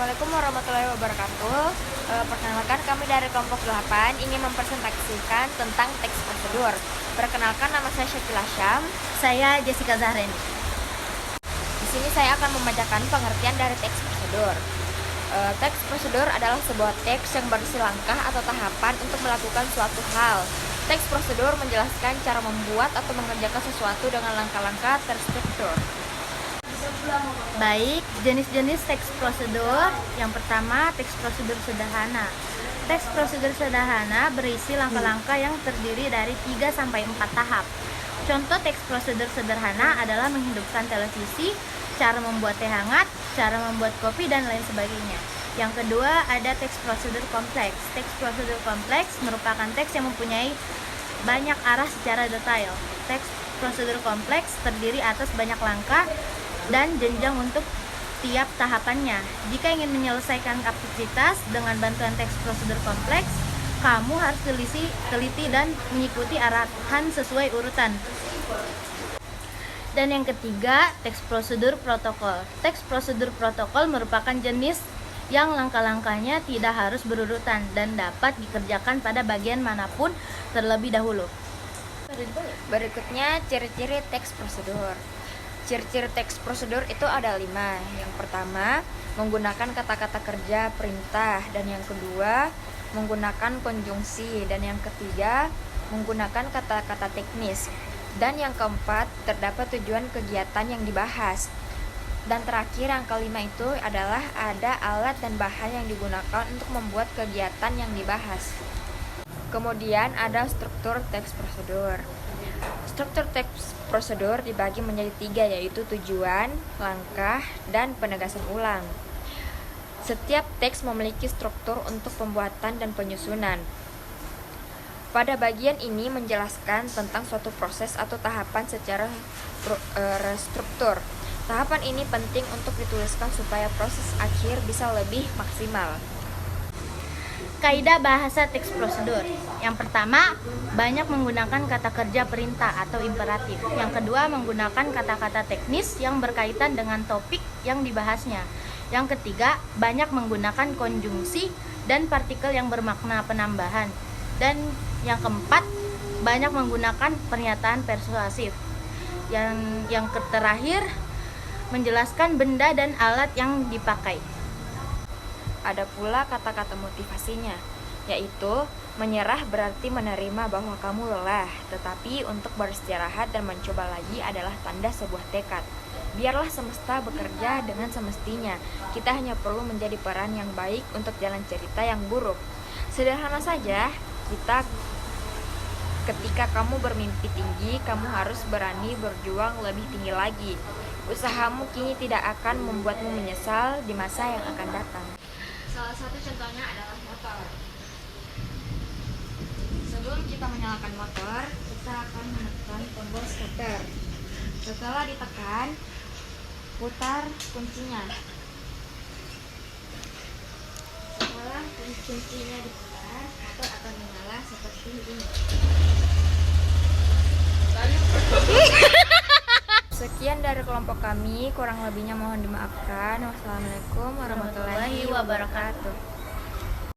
Assalamualaikum warahmatullahi wabarakatuh. Perkenalkan, kami dari kelompok 8 ingin mempresentasikan tentang teks prosedur. Perkenalkan, nama saya Syakila Syam. Saya Jessica Zahreni. Di sini saya akan membacakan pengertian dari teks prosedur. Teks prosedur adalah sebuah teks yang berisi langkah atau tahapan untuk melakukan suatu hal. Teks prosedur menjelaskan cara membuat atau mengerjakan sesuatu dengan langkah-langkah terstruktur. Baik, jenis-jenis teks prosedur. Yang pertama, teks prosedur sederhana. Teks prosedur sederhana berisi langkah-langkah yang terdiri dari 3-4 tahap. Contoh teks prosedur sederhana adalah menghidupkan televisi, cara membuat teh hangat, cara membuat kopi, dan lain sebagainya. Yang kedua, ada teks prosedur kompleks. Teks prosedur kompleks merupakan teks yang mempunyai banyak arah secara detail. Teks prosedur kompleks terdiri atas banyak langkah dan jenjang untuk tiap tahapannya. Jika ingin menyelesaikan aktivitas dengan bantuan teks prosedur kompleks, kamu harus teliti dan mengikuti arahan sesuai urutan. Dan yang ketiga, teks prosedur protokol. Teks prosedur protokol merupakan jenis yang langkah-langkahnya tidak harus berurutan dan dapat dikerjakan pada bagian manapun terlebih dahulu. Berikutnya, ciri-ciri teks prosedur. Ciri-ciri teks prosedur itu ada 5. Yang pertama, menggunakan kata-kata kerja perintah, dan yang kedua, menggunakan konjungsi, dan yang ketiga, menggunakan kata-kata teknis, dan yang keempat, terdapat tujuan kegiatan yang dibahas. Dan terakhir, yang kelima itu adalah ada alat dan bahan yang digunakan untuk membuat kegiatan yang dibahas. Kemudian ada struktur teks prosedur. Struktur teks prosedur dibagi menjadi 3, yaitu tujuan, langkah, dan penegasan ulang. Setiap teks memiliki struktur untuk pembuatan dan penyusunan. Pada bagian ini menjelaskan tentang suatu proses atau tahapan secara struktur. Tahapan ini penting untuk dituliskan supaya proses akhir bisa lebih maksimal. Kaidah bahasa teks prosedur. Yang pertama, banyak menggunakan kata kerja perintah atau imperatif. Yang kedua, menggunakan kata-kata teknis yang berkaitan dengan topik yang dibahasnya. Yang ketiga, banyak menggunakan konjungsi dan partikel yang bermakna penambahan. Dan yang keempat, banyak menggunakan pernyataan persuasif. Yang terakhir, menjelaskan benda dan alat yang dipakai. Ada pula kata-kata motivasinya, yaitu menyerah berarti menerima bahwa kamu lelah, tetapi untuk beristirahat dan mencoba lagi adalah tanda sebuah tekad. Biarlah semesta bekerja dengan semestinya. Kita hanya perlu menjadi peran yang baik untuk jalan cerita yang buruk. Sederhana saja, ketika kamu bermimpi tinggi, kamu harus berani berjuang lebih tinggi lagi. Usahamu kini tidak akan membuatmu menyesal di masa yang akan datang. Salah satu contohnya adalah motor. Sebelum kita menyalakan motor, kita akan menekan tombol starter. Setelah ditekan, putar kuncinya. Setelah kuncinya diputar, motor akan menyala seperti ini. Sekian dari kelompok kami, kurang lebihnya mohon dimaafkan. Wassalamualaikum warahmatullahi wabarakatuh.